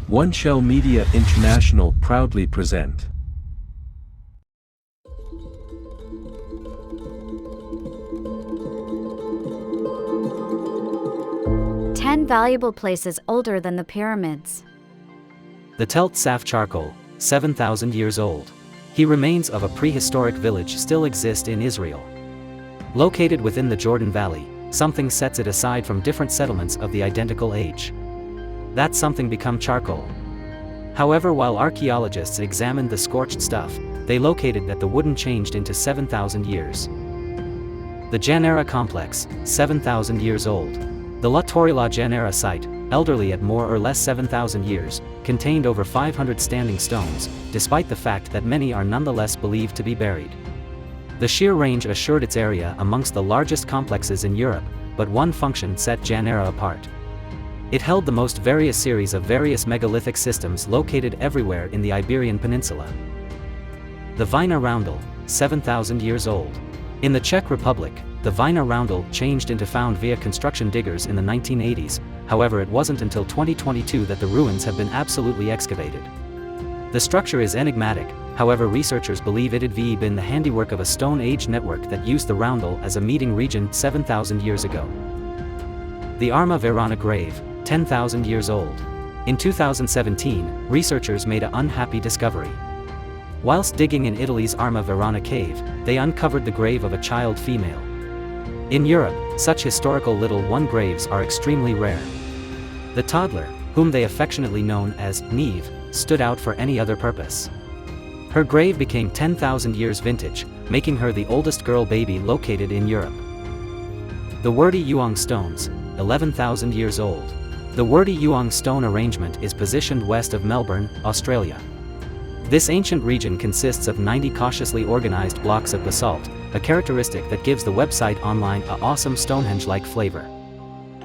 Oneshell Media International proudly present. Ten valuable places older than the pyramids. The Tsaf charcoal, 7,000 years old. He remains of a prehistoric village still exist in Israel. Located within the Jordan Valley, something sets it aside from different settlements of the identical age. That something become charcoal. However, while archaeologists examined the scorched stuff, they located that the wooden changed into 7,000 years. The Janera complex, 7,000 years old. The La Janera site, elderly at more or less 7,000 years, contained over 500 standing stones, despite the fact that many are nonetheless believed to be buried. The sheer range assured its area amongst the largest complexes in Europe, but one function set Janera apart. It held the most various series of various megalithic systems located everywhere in the Iberian Peninsula. The Vinor Roundel, 7,000 years old. In the Czech Republic, the Vinor Roundel changed into found via construction diggers in the 1980s, however it wasn't until 2022 that the ruins have been absolutely excavated. The structure is enigmatic, however researchers believe it had been the handiwork of a Stone Age network that used the Roundel as a meeting region 7,000 years ago. The Arma Veirana grave, 10,000 years old. In 2017, researchers made an unhappy discovery. Whilst digging in Italy's Arma Veirana cave, they uncovered the grave of a child female. In Europe, such historical little one graves are extremely rare. The toddler, whom they affectionately known as Neve, stood out for any other purpose. Her grave became 10,000 years vintage, making her the oldest girl baby located in Europe. The Wurdi Youang stones, 11,000 years old. The Wurdi Youang stone arrangement is positioned west of Melbourne, Australia. This ancient region consists of 90 cautiously organized blocks of basalt, a characteristic that gives the website online an awesome Stonehenge-like flavor.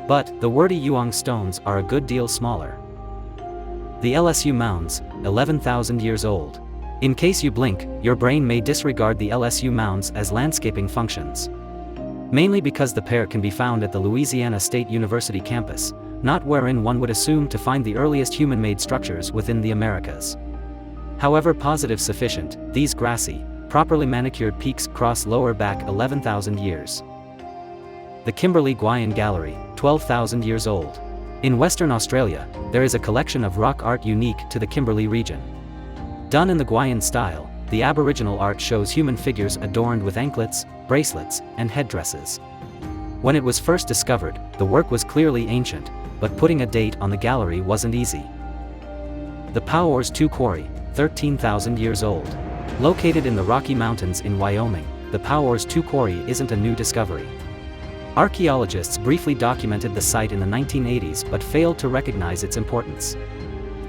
But, the Wurdi Youang stones are a good deal smaller. The LSU Mounds, 11,000 years old. In case you blink, your brain may disregard the LSU Mounds as landscaping functions. Mainly because the pair can be found at the Louisiana State University campus, not wherein one would assume to find the earliest human-made structures within the Americas. However positive sufficient, these grassy, properly manicured peaks cross lower back 11,000 years. The Kimberley Gwion Gallery, 12,000 years old. In Western Australia, there is a collection of rock art unique to the Kimberley region. Done in the Gwion style, the Aboriginal art shows human figures adorned with anklets, bracelets, and headdresses. When it was first discovered, the work was clearly ancient, but putting a date on the gallery wasn't easy. The Powars Quarry, 13,000 years old. Located in the Rocky Mountains in Wyoming, the Powers Quarry isn't a new discovery. Archaeologists briefly documented the site in the 1980s but failed to recognize its importance.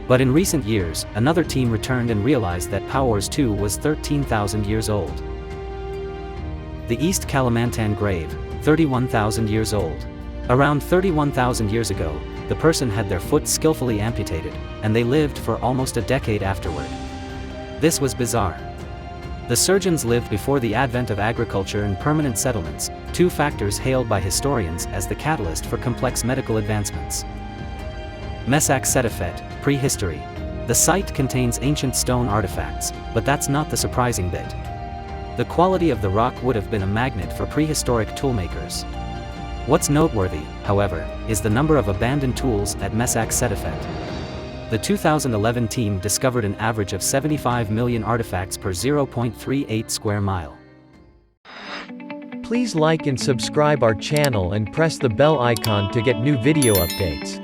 But in recent years, another team returned and realized that Powers 2 was 13,000 years old. The East Kalimantan grave, 31,000 years old. Around 31,000 years ago, the person had their foot skillfully amputated, and they lived for almost a decade afterward. This was bizarre. The surgeons lived before the advent of agriculture and permanent settlements, two factors hailed by historians as the catalyst for complex medical advancements. Mesak Setafet, prehistory. The site contains ancient stone artifacts, but that's not the surprising bit. The quality of the rock would have been a magnet for prehistoric toolmakers. What's noteworthy, however, is the number of abandoned tools at Mesak Setafet. The 2011 team discovered an average of 75 million artifacts per 0.38 square mile. Please like and subscribe our channel and press the bell icon to get new video updates.